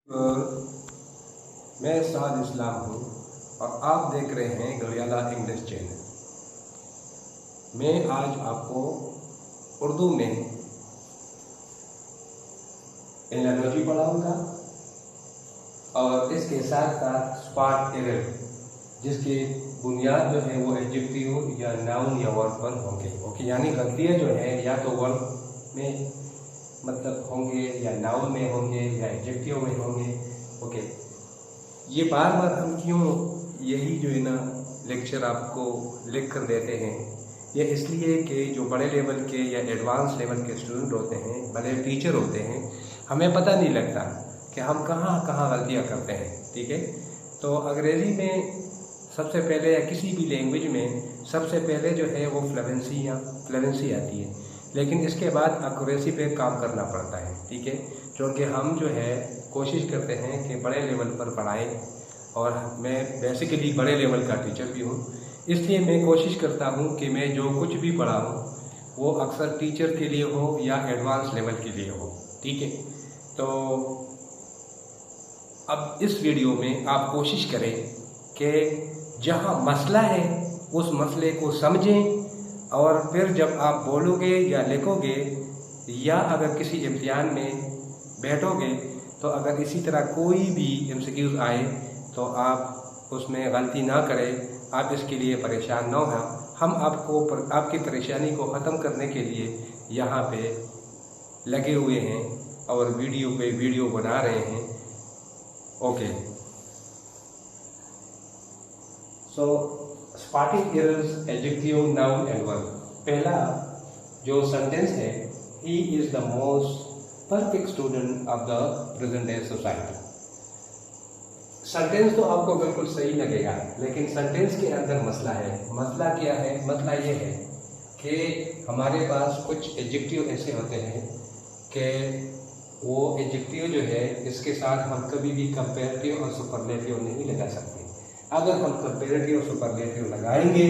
मैं साद इस्लाम हूँ और आप देख रहे हैं घड़ियाला इंग्लिश चैनल। मैं आज आपको उर्दू में एनालॉजी पढ़ाऊँगा और इसके साथ साथ स्पॉट एरर जिसकी बुनियाद जो है वो एडजेक्टिव या नाउन या वर्ब पर होंगे। ओके, यानी गलतियाँ जो है या तो वर्ब में मतलब होंगे या नाउन में होंगे या एडजेक्टिव में होंगे। ओके, ये बार बार हम क्यों यही जो है ना लेक्चर आपको लिख कर देते हैं, ये इसलिए कि जो बड़े लेवल के या एडवांस लेवल के स्टूडेंट होते हैं, बड़े टीचर होते हैं, हमें पता नहीं लगता कि हम कहाँ कहाँ गलतियाँ करते हैं। ठीक है, तो अंग्रेज़ी में सबसे पहले या किसी भी लैंग्वेज में सबसे पहले जो है वो फ्लुएंसी आती है, लेकिन इसके बाद एक्यूरेसी पे काम करना पड़ता है। ठीक है, क्योंकि हम जो है कोशिश करते हैं कि बड़े लेवल पर पढ़ाएं और मैं बेसिकली बड़े लेवल का टीचर भी हूँ, इसलिए मैं कोशिश करता हूँ कि मैं जो कुछ भी पढ़ाऊँ वो अक्सर टीचर के लिए हो या एडवांस लेवल के लिए हो। ठीक है, तो अब इस वीडियो में आप कोशिश करें कि जहाँ मसला है उस मसले को समझें और फिर जब आप बोलोगे या लिखोगे या अगर किसी इम्तिहान में बैठोगे तो अगर इसी तरह कोई भी एमसीक्यूज़ आए तो आप उसमें गलती ना करें। आप इसके लिए परेशान ना हो। हम आपकी परेशानी को ख़त्म करने के लिए यहाँ पे लगे हुए हैं और वीडियो पे वीडियो बना रहे हैं। Okay, so spotting errors, adjective, noun and verb. पहला जो सेंटेंस है, he is the most perfect student of the present day society. Sentence तो आपको बिल्कुल सही लगेगा, लेकिन सेंटेंस के अंदर मसला है। मसला क्या है? मसला ये है कि हमारे पास कुछ एडजेक्टिव ऐसे होते हैं कि वो एडजेक्टिव जो है इसके साथ हम कभी भी कंपैरेटिव और सुपरलेटिव नहीं लगा सकते। अगर हम कंपैरेटिव और सुपरलेटिव लगाएंगे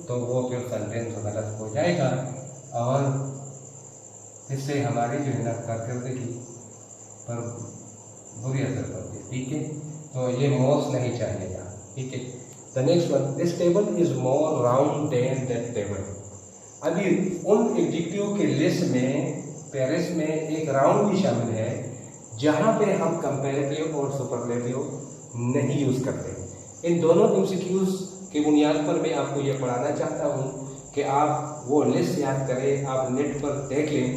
तो वो फिर सेंटेंस गलत हो जाएगा और इससे हमारी जो है ना कारकर्दगी पर बुरी असर पड़ती है। ठीक है, तो ये मोस्ट नहीं चाहिएगा। ठीक है, the next one, this table is more round than that table. अभी उन एडजेक्टिव के लिस्ट में पेरिस में एक राउंड भी शामिल है जहाँ पे हम कंपैरेटिव और सुपरलेटिव नहीं यूज़ करते। इन दोनों एमसीक्यूज़ की बुनियाद पर मैं आपको ये पढ़ाना चाहता हूँ कि आप वो लिस्ट याद करें, आप नेट पर देख लें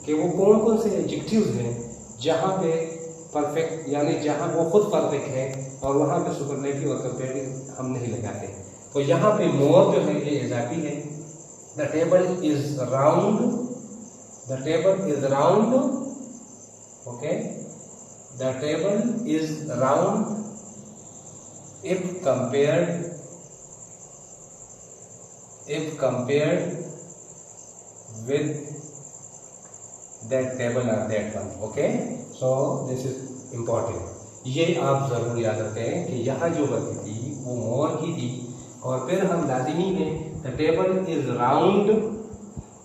कि वो कौन कौन से एडजेक्टिव्स हैं जहाँ पे परफेक्ट यानी जहाँ वो खुद परफेक्ट है और वहाँ पे सुपरलेटिव और कंपैरेटिव हम नहीं लगाते। तो यहाँ पे मोर जो है ये इजाफी है। The table is round, the table is round. Okay, the table is round if compared with that table or that one. Okay, so this is important. ये आप ज़रूर याद रखें कि यहाँ जो गलती थी वो मोर की थी और फिर हम लाजिमी में द टेबल इज राउंड,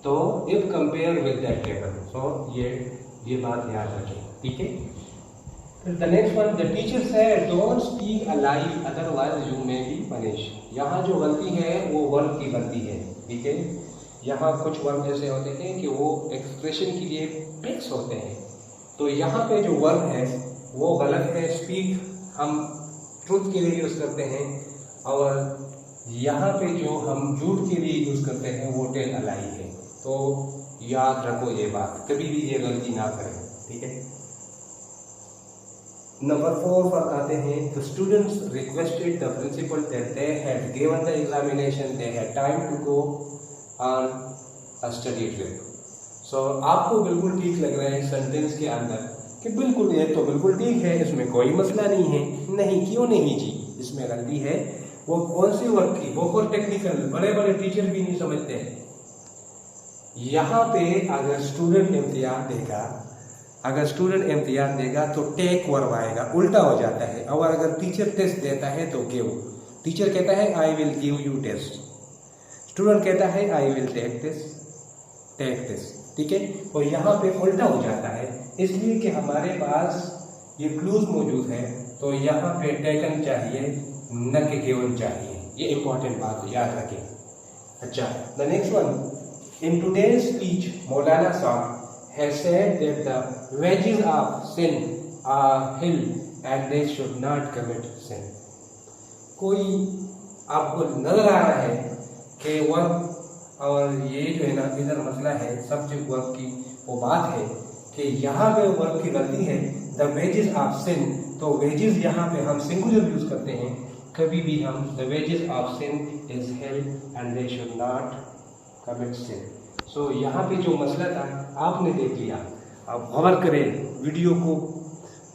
तो if compare with that table, so ये बात याद रखें। ठीक है, The next one, the teacher said, don't speak a lie, otherwise you may be punished. यहाँ जो गलती है वो वर्ब की गलती है। ठीक है, यहाँ कुछ वर्ब ऐसे होते हैं कि वो एक्सप्रेशन के लिए फिक्स होते हैं, तो यहाँ पे जो वर्ब है वो गलत है। स्पीक हम ट्रूथ के लिए यूज़ करते हैं और यहाँ पे जो हम झूठ के लिए यूज़ करते हैं वो टेल अ लाई है। तो याद रखो ये बात, कभी भी ये गलती ना करें। ठीक है, नंबर 4 पर आते हैं। The students requested the principal that they had given the examination, they had time to go on a study trip. So आपको बिल्कुल ठीक लग रहा है सेंटेंस के अंदर कि बिल्कुल ये तो बिल्कुल ठीक है, इसमें कोई मसला नहीं है। नहीं, क्यों नहीं जी, इसमें गलती है। वो कौन सी वर्क की? बहुत टेक्निकल, बड़े बड़े टीचर भी नहीं समझते हैं। यहाँ पे अगर स्टूडेंट इम्तिहान देगा तो टेक वर्ब आएगा, उल्टा हो जाता है। और अगर टीचर टेस्ट देता है तो गिव। टीचर कहता है I will give you test, student कहता है आई विल टेक दिस। ठीक है, और यहाँ पे उल्टा हो जाता है इसलिए कि हमारे पास ये क्लूज मौजूद है, तो यहाँ पे टेकन चाहिए, न कि गिवन चाहिए। ये इंपॉर्टेंट बात याद रखें। अच्छा, the next one, in today's speech मौलाना साहब has said that the wages of sin are hell and they should not commit sin. कोई आपको नजर आ रहा है कि वर्क, और ये जो है ना इधर मसला है सब्जेक्ट वर्क की, वो बात है कि यहाँ पे वर्क की गलती है, द वेजेस ऑफ सिन। तो वेजेस यहाँ पे हम सिंगुलर यूज करते हैं, कभी भी हम the wages of sin is hell and they should not commit sin. So यहाँ पे जो मसला था आपने देख लिया। आप गौर करें, वीडियो को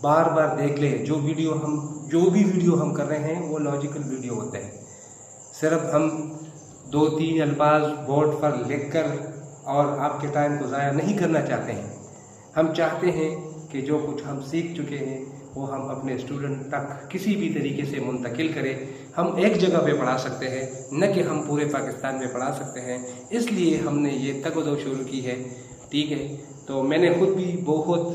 बार बार देख लें। जो भी वीडियो हम कर रहे हैं वो लॉजिकल वीडियो होता है। सिर्फ हम 2-3 अल्फाज बोर्ड पर लिखकर और आपके टाइम को ज़ाया नहीं करना चाहते हैं। हम चाहते हैं कि जो कुछ हम सीख चुके हैं वो हम अपने स्टूडेंट तक किसी भी तरीके से मुंतकिल करें। हम एक जगह पे पढ़ा सकते हैं, न कि हम पूरे पाकिस्तान में पढ़ा सकते हैं। इसलिए हमने ये तगदो शुरू की है, ठीक है। तो मैंने खुद भी बहुत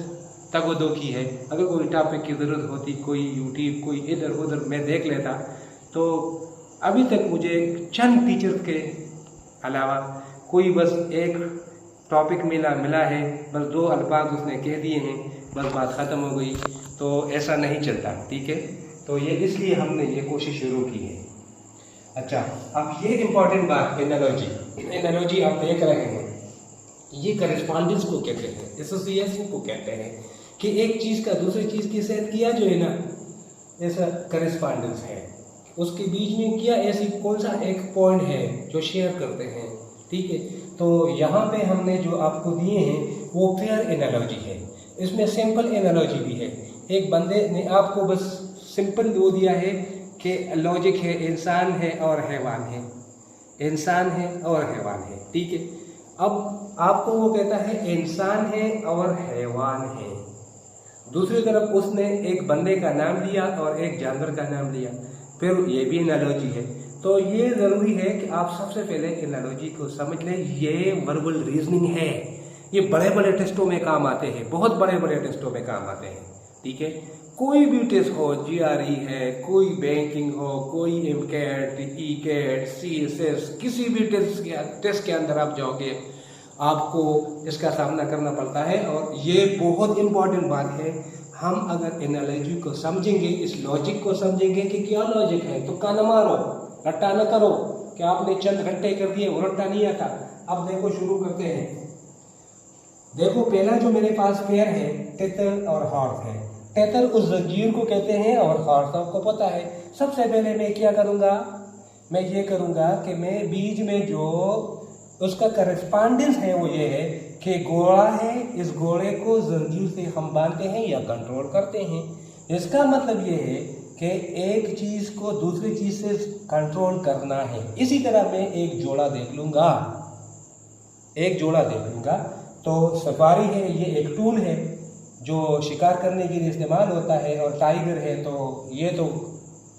तगदो की है। अगर कोई टॉपिक की ज़रूरत होती, कोई यूट्यूब, कोई इधर उधर मैं देख लेता, तो अभी तक मुझे चंद टीचर के अलावा कोई बस एक टॉपिक मिला है, बस 2 अल्फाज उसने कह दिए हैं, बस बात ख़त्म हो गई। तो ऐसा नहीं चलता, ठीक है। तो ये इसलिए हमने ये कोशिश शुरू की है। अच्छा, अब ये इम्पॉर्टेंट बात, एनालॉजी आप देख रहे हैं, ये करस्पॉन्डेंस को कहते हैं, एसोसिएशन को कहते हैं कि एक चीज़ का दूसरी चीज़ के साथ किया जो है ना, ऐसा करस्पॉन्डेंस है। उसके बीच में किया ऐसी कौन सा एक पॉइंट है जो शेयर करते हैं, ठीक है। तो यहाँ पे हमने जो आपको दिए हैं वो पेयर एनालॉजी है। इसमें सिंपल एनालॉजी भी है। एक बंदे ने आपको बस सिंपल वो दिया है कि लॉजिक है, इंसान है और हैवान है, इंसान है और हैवान है, ठीक है। अब आपको वो कहता है इंसान है और हैवान है। दूसरी तरफ उसने एक बंदे का नाम लिया और एक जानवर का नाम लिया, फिर ये भी एनालॉजी है। तो ये ज़रूरी है कि आप सबसे पहले एनालॉजी को समझ लें। ये वर्बल रीजनिंग है, ये बड़े बड़े टेस्टों में काम आते हैं, बहुत बड़े बड़े टेस्टों में काम आते हैं, ठीक है। कोई भी टेस्ट हो, GRE है, कोई बैंकिंग हो, कोई MCAT, ECAT, CSS, किसी भी टेस्ट के अंदर आप जाओगे आपको इसका सामना करना पड़ता है। और ये बहुत इम्पॉर्टेंट बात है, हम अगर एनालॉजी को समझेंगे, इस लॉजिक को समझेंगे कि क्या लॉजिक है, तो कान मारो, रट्टा न करो कि आपने चंद घंटे कर दिए, वो रट्टा नहीं आता। अब देखो, शुरू करते हैं। देखो, पहला जो मेरे पास पेयर है, तितर और हॉर्स है। तितर उस जंजीर को कहते हैं और हॉर्स आपको पता है। सबसे पहले मैं क्या करूँगा, मैं ये करूँगा कि मैं बीच में जो उसका करस्पॉन्डेंस है वो ये है कि घोड़ा है, इस घोड़े को जंजीर से हम बांधते हैं या कंट्रोल करते हैं। इसका मतलब ये है कि एक चीज़ को दूसरी चीज़ से कंट्रोल करना है। इसी तरह मैं एक जोड़ा देख लूँगा, तो सफारी है, ये एक टूल है जो शिकार करने के लिए इस्तेमाल होता है। और टाइगर है, तो ये तो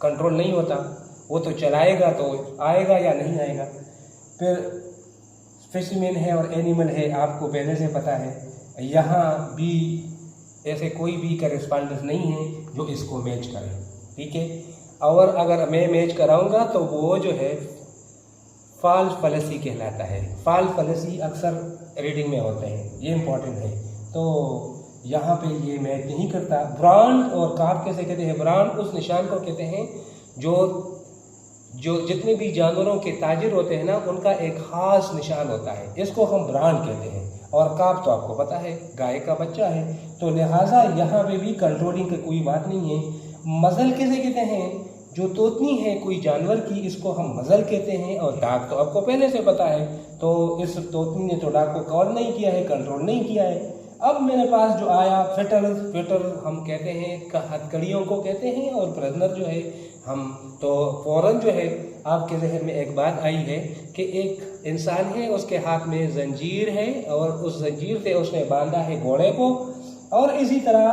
कंट्रोल नहीं होता, वो तो चलाएगा तो आएगा या नहीं आएगा। फिर स्पेसिमेन है और एनिमल है, आपको पहले से पता है। यहाँ भी ऐसे कोई भी करस्पॉन्डेंस नहीं है जो इसको मैच करे, ठीक है। और अगर मैं मैच कराऊंगा तो वो जो है फॉल्स फैलेसी कहलाता है। फॉल्स फैलेसी अक्सर रीडिंग में होते हैं, ये इंपॉर्टेंट है। तो यहाँ पे ये मैच नहीं करता। ब्रांड और काफ कैसे कहते हैं, ब्रांड उस निशान को कहते हैं जो जितने भी जानवरों के ताजिर होते हैं ना, उनका एक खास निशान होता है, इसको हम ब्रांड कहते हैं। और काफ तो आपको पता है, गाय का बच्चा है। तो लिहाजा यहाँ पे भी कंट्रोलिंग की कोई बात नहीं है। मजल कैसे कहते हैं, जो तोतनी है कोई जानवर की, इसको हम मजल कहते हैं। और डाक तो आपको पहले से पता है, तो इस तोतनी ने तो डाक को कॉल नहीं किया है, कंट्रोल नहीं किया है। अब मेरे पास जो आया फिटर हम कहते हैं, हथकड़ियों को कहते हैं। और प्रिजनर जो है हम, तो फौरन जो है आपके जहन में एक बात आई है कि एक इंसान है, उसके हाथ में जंजीर है और उस जंजीर से उसने बांधा है घोड़े को। और इसी तरह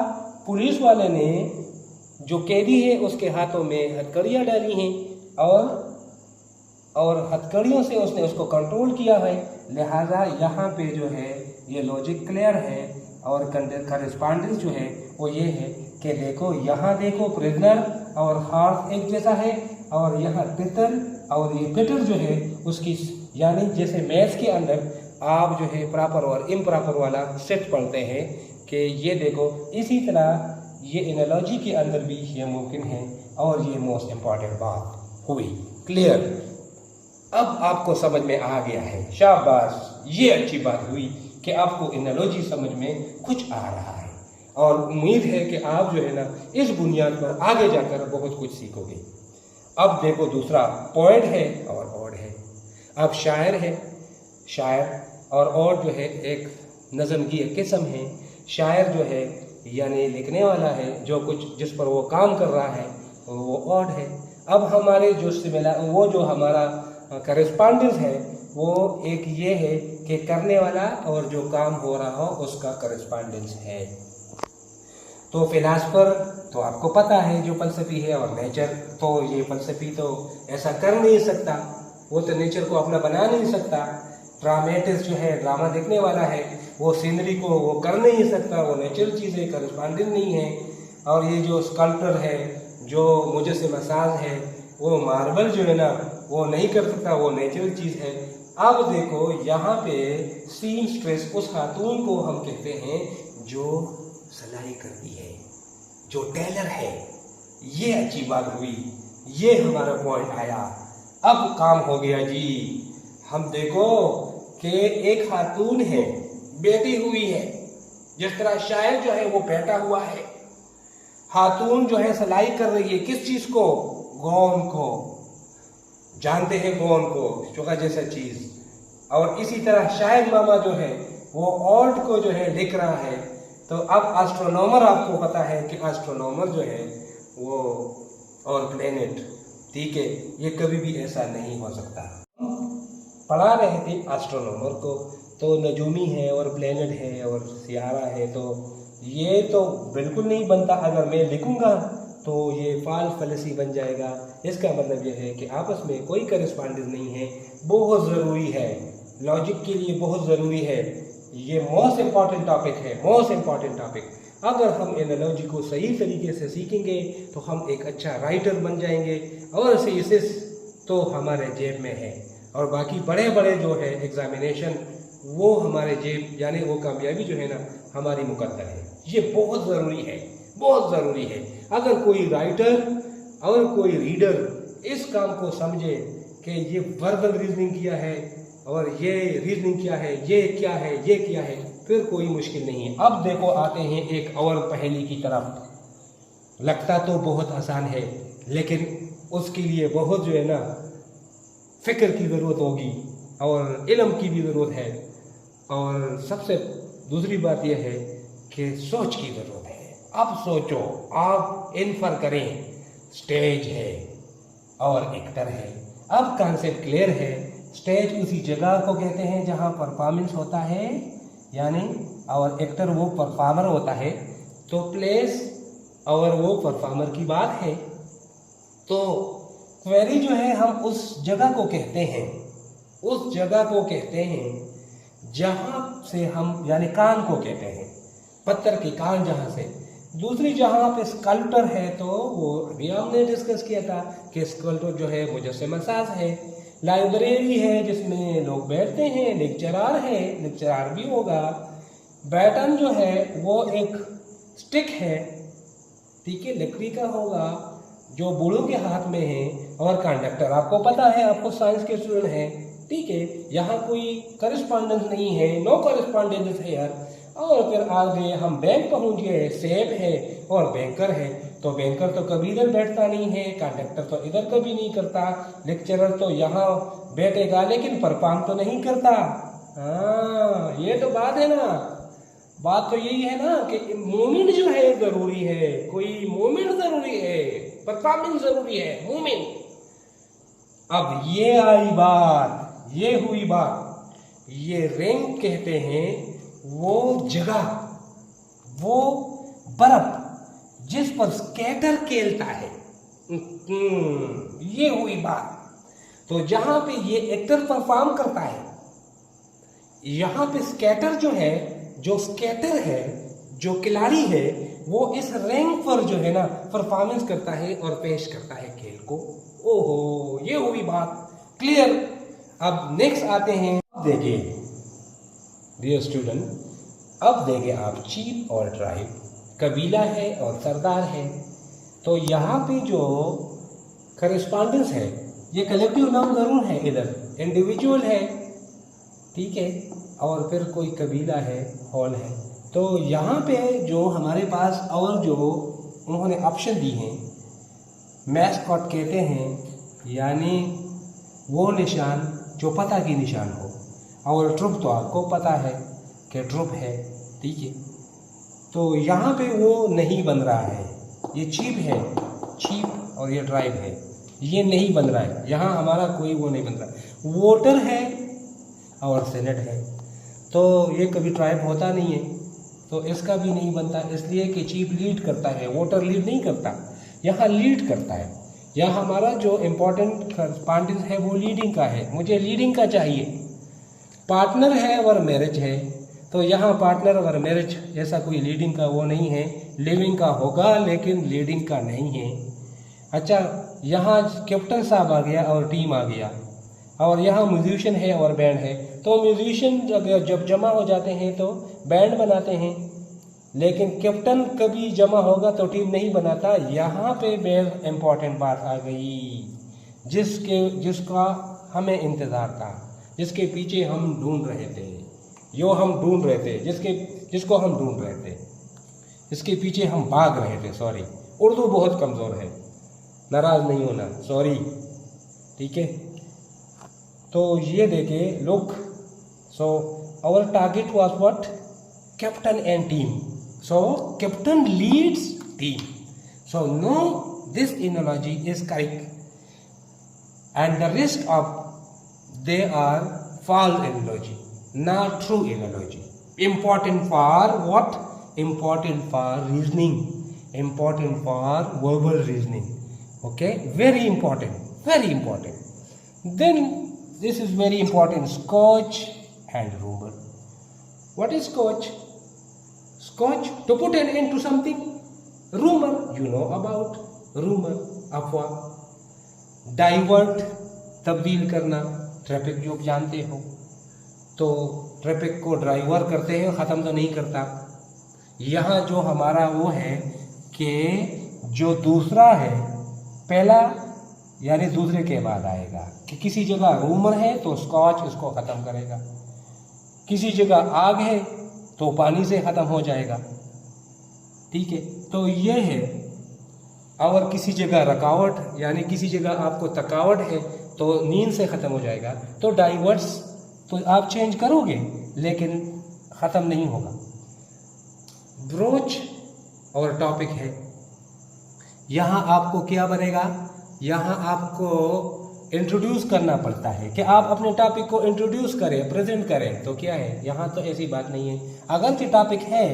पुलिस वाले ने जो कैदी है उसके हाथों में हथकड़ियाँ डाली हैं और हथकड़ियों से उसने उसको कंट्रोल किया है। लिहाजा यहाँ पे जो है ये लॉजिक क्लियर है। और करस्पॉन्डेंस जो है वो ये है कि देखो यहाँ देखो प्रिजनर और हार्ट एक जैसा है, और यहाँ तितर और ये पिटर जो है उसकी, यानी जैसे मैथ्स के अंदर आप जो है प्रॉपर और इम्प्रॉपर वाला सेट पढ़ते हैं कि ये देखो, इसी तरह ये एनालॉजी के अंदर भी ये मुमकिन है। और ये मोस्ट इम्पॉर्टेंट बात हुई क्लियर। अब आपको समझ में आ गया है, शाबाश, ये अच्छी बात हुई कि आपको एनालॉजी समझ में कुछ आ रहा है, और उम्मीद है कि आप जो है ना इस बुनियाद पर आगे जाकर बहुत कुछ सीखोगे। अब देखो दूसरा पॉइंट है और ऑड है। अब शायर है, शायर और ऑड जो है एक नज़म की एक किस्म है। शायर जो है यानी लिखने वाला है, जो कुछ जिस पर वो काम कर रहा है वो ऑड है। अब हमारे जो वो जो हमारा करस्पॉन्डेंस है वो एक ये है कि करने वाला और जो काम हो रहा हो उसका करस्पॉन्डेंस है। तो फिलासफर तो आपको पता है जो फलसफी है, और नेचर तो ये फलसफी तो ऐसा कर नहीं सकता, वो तो नेचर को अपना बना नहीं सकता। ड्रामेटिस्ट जो है ड्रामा देखने वाला है, वो सीनरी को वो कर नहीं सकता, वो नेचुरल चीज़ है, करस्पॉन्डेंट नहीं है। और ये जो स्कल्पटर है, जो मुझसे मसाज है, वो मार्बल जो है ना वो नहीं कर सकता, वो नेचुरल चीज़ है। अब देखो यहाँ पे सीम स्ट्रेस उस खातून को हम कहते हैं जो सिलाई करती है, जो टेलर है। ये अच्छी बात हुई, ये हमारा पॉइंट आया। अब काम हो गया जी। हम देखो कि एक खातून है, बैठी हुई है, जिस तरह शायर जो है वो बैठा हुआ है, खातून जो है सिलाई कर रही है किस चीज को? गौन को। जानते हैं गौन को, चोखा जैसा चीज। और इसी तरह शायर मामा जो है वो ऑल्ट को जो है लिख रहा है। तो अब एस्ट्रोनॉमर, आपको पता है कि एस्ट्रोनॉमर जो है वो और प्लेनेट, ठीक है, ये कभी भी ऐसा नहीं हो सकता। पढ़ा रहे थे एस्ट्रोनॉमर को, तो नजूमी है और प्लेनेट है और सियारा है, तो ये तो बिल्कुल नहीं बनता। अगर मैं लिखूंगा तो ये फाल्स फलसी बन जाएगा। इसका मतलब यह है कि आपस में कोई करस्पॉन्डेंस नहीं है। बहुत ज़रूरी है, लॉजिक के लिए बहुत ज़रूरी है। ये मोस्ट इम्पॉर्टेंट टॉपिक है, मोस्ट इम्पॉर्टेंट टॉपिक। अगर हम एनालॉजी को सही तरीके से सीखेंगे तो हम एक अच्छा राइटर बन जाएंगे, और सीसिस तो हमारे जेब में है, और बाकी बड़े बड़े जो है एग्जामिनेशन वो हमारे जेब, यानी वो कामयाबी जो है ना हमारी मुकद्दर है। ये बहुत ज़रूरी है, बहुत ज़रूरी है। अगर कोई राइटर और कोई रीडर इस काम को समझे कि ये वर्बल रीजनिंग किया है और ये रीजनिंग क्या है, ये क्या है, ये क्या है, फिर कोई मुश्किल नहीं है। अब देखो आते हैं एक और पहेली की तरफ। लगता तो बहुत आसान है, लेकिन उसके लिए बहुत जो है ना फिक्र की ज़रूरत होगी और इल्म की भी ज़रूरत है, और सबसे दूसरी बात यह है कि सोच की ज़रूरत है। अब सोचो, आप इन्फर करें। स्टेज है और एक्टर है। अब कॉन्सेप्ट क्लियर है। स्टेज उसी जगह को कहते हैं जहां परफॉर्मेंस होता है, यानी और एक्टर वो परफॉर्मर होता है। तो प्लेस और वो परफॉर्मर की बात है। तो क्वेरी जो है हम उस जगह को कहते हैं, उस जगह को कहते हैं जहां से हम, यानी कान को कहते हैं, पत्थर की कान जहां से। दूसरी जहां पे स्कल्पटर है, तो वो अभी हमने डिस्कस किया था कि स्कल्पटर जो है मुजस्सिम साज है। लाइब्रेरी है जिसमें लोग बैठते हैं, लेक्चरार है, लेक्चरार भी होगा। बैटन जो है वो एक स्टिक है, ठीक है, लकड़ी का होगा जो बूढ़ों के हाथ में है। और कंडक्टर आपको पता है, आपको साइंस के स्टूडेंट हैं, ठीक है, यहाँ कोई करस्पॉन्डेंस नहीं है, नो करस्पॉन्डेंस है यार। और फिर आगे हम बैंक पहुंच गए, सेब है और बैंकर है। तो बैंकर तो कभी इधर बैठता नहीं है, कंडक्टर तो इधर कभी नहीं करता, लेक्चरर तो यहाँ बैठेगा लेकिन परफॉर्म तो नहीं करता। हाँ, ये तो बात है ना। बात तो यही है ना कि मूवमेंट जो है जरूरी है, कोई मूवमेंट जरूरी है, परफॉर्मेंस जरूरी है, मूवमेंट। अब ये आई बात, ये हुई बात। ये रैंक कहते हैं वो जगह, वो बर्फ जिस पर स्कैटर खेलता है। ये हुई बात। तो जहां पे ये एक्टर परफॉर्म करता है, यहां पे स्कैटर जो है, जो स्कैटर है, जो खिलाड़ी है वो इस रैंक पर जो है ना परफॉर्मेंस करता है और पेश करता है खेल को। ओहो, ये हुई बात क्लियर। अब नेक्स्ट आते हैं, देखिए डियर स्टूडेंट, अब देखिए आप चीफ और ट्राइब, कबीला है और सरदार है। तो यहाँ पे जो करस्पॉन्डेंस है ये कलेक्टिव नाउन जरूर है, इधर इंडिविजुअल है, ठीक है, और फिर कोई कबीला है, हॉल है। तो यहाँ पे जो हमारे पास और जो उन्होंने ऑप्शन दी हैं, मैस्कॉट कहते हैं, यानी वो निशान जो पता की निशान हो, और ट्रुप तो आपको पता है कि ट्रुप है, ठीक है। तो यहाँ पे वो नहीं बन रहा है, ये चीफ है, चीफ और ये ट्राइब है, ये नहीं बन रहा है, यहाँ हमारा कोई वो नहीं बन रहा है। वोटर है और सेनेट है, तो ये कभी ट्राइब होता नहीं है, तो इसका भी नहीं बनता, इसलिए कि चीफ लीड करता है, वोटर लीड नहीं करता, यहाँ लीड करता है। यहाँ हमारा जो इम्पोर्टेंट करस्पॉन्डेंस है वो लीडिंग का है, मुझे लीडिंग का चाहिए। पार्टनर है और मैरिज है, तो यहाँ पार्टनर और मैरिज ऐसा कोई लीडिंग का वो नहीं है, लिविंग का होगा लेकिन लीडिंग का नहीं है। अच्छा, यहाँ कैप्टन साहब आ गया और टीम आ गया, और यहाँ म्यूजिशियन है और बैंड है, तो म्यूजिशियन जब जमा हो जाते हैं तो बैंड बनाते हैं, लेकिन कैप्टन कभी जमा होगा तो टीम नहीं बनाता। यहाँ पे बेहद इम्पॉर्टेंट बात आ गई, जिसका हमें इंतज़ार था, जिसके पीछे हम ढूंढ रहे थे, जिसको हम ढूंढ रहे थे, इसके पीछे हम भाग रहे थे। सॉरी, उर्दू बहुत कमज़ोर है, नाराज़ नहीं होना, सॉरी, ठीक है। तो ये देखे look, so our target was what, captain and team, so captain leads team, so no this analogy is correct and the rest of they are false analogy, not true analogy. Important for what? Important for reasoning, important for verbal reasoning. Okay, very important, very important. Then this is very important, scotch and rumor. What is scotch? Scotch, to put an end to something. Rumor, you know about rumor, अफवाह। Divert, तब्दील करना, traffic जो जानते हो, तो traffic को driver करते हैं, ख़त्म तो नहीं करता। यहाँ जो हमारा वो है कि जो दूसरा है, पहला यानी दूसरे के बाद आएगा, कि किसी जगह रूमर है तो स्कॉच इसको ख़त्म करेगा, किसी जगह आग है तो पानी से ख़त्म हो जाएगा, ठीक है। तो ये है, और किसी जगह रकावट यानी किसी जगह आपको थकावट है तो नींद से ख़त्म हो जाएगा। तो डाइवर्स तो आप चेंज करोगे लेकिन ख़त्म नहीं होगा। ब्रोच और टॉपिक है, यहाँ आपको क्या बनेगा, यहाँ आपको इंट्रोड्यूस करना पड़ता है कि आप अपने टॉपिक को इंट्रोड्यूस करें, प्रेजेंट करें। तो क्या है, यहाँ तो ऐसी बात नहीं है, अगर तो टॉपिक है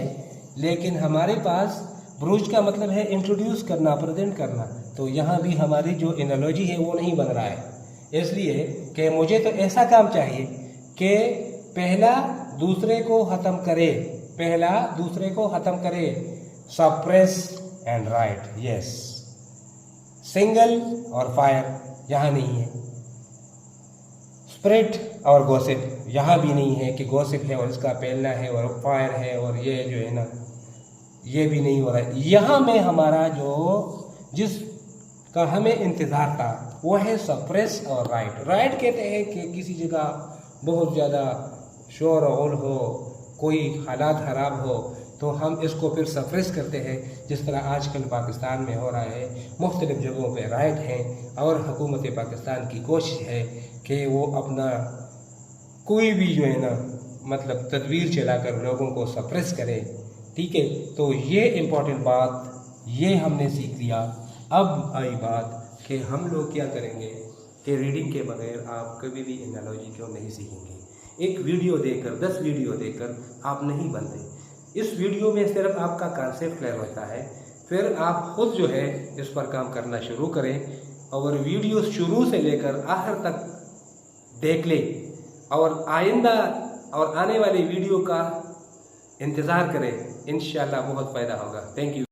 लेकिन हमारे पास ब्रोच का मतलब है इंट्रोड्यूस करना, प्रेजेंट करना, तो यहाँ भी हमारी जो एनालॉजी है वो नहीं बन रहा है। इसलिए कि मुझे तो ऐसा काम चाहिए कि पहला दूसरे को ख़त्म करे, पहला दूसरे को ख़त्म करे, suppress and right, yes. Single और फायर यहाँ नहीं है, स्प्रेड और गॉसिप यहाँ भी नहीं है कि गॉसिप है और इसका फैलना है और फायर है और ये जो है ना, ये भी नहीं हो रहा है। यहाँ में हमारा जो जिसका हमें इंतज़ार था वो है सप्रेस और राइट। राइट कहते हैं कि किसी जगह बहुत ज़्यादा शोर और हो, कोई हालात ख़राब हो, तो हम इसको फिर सप्रेस करते हैं, जिस तरह आजकल पाकिस्तान में हो रहा है। मुख्तलिफ़ जगहों पे राइट हैं और हुकूमत पाकिस्तान की कोशिश है कि वो अपना कोई भी जो है ना मतलब तदबीर चलाकर लोगों को सप्रेस करे, ठीक है। तो ये इम्पोर्टेंट बात ये हमने सीख लिया। अब आई बात कि हम लोग क्या करेंगे कि रीडिंग के बगैर आप कभी भी एनालॉजी क्यों नहीं सीखेंगे। एक वीडियो देखकर 10 वीडियो देखकर आप नहीं बनते। इस वीडियो में सिर्फ आपका कॉन्सेप्ट क्लियर होता है, फिर आप खुद जो है इस पर काम करना शुरू करें और वीडियो शुरू से लेकर आखिर तक देख लें और आइंदा और आने वाली वीडियो का इंतज़ार करें। इंशाल्लाह बहुत फ़ायदा होगा। Thank you.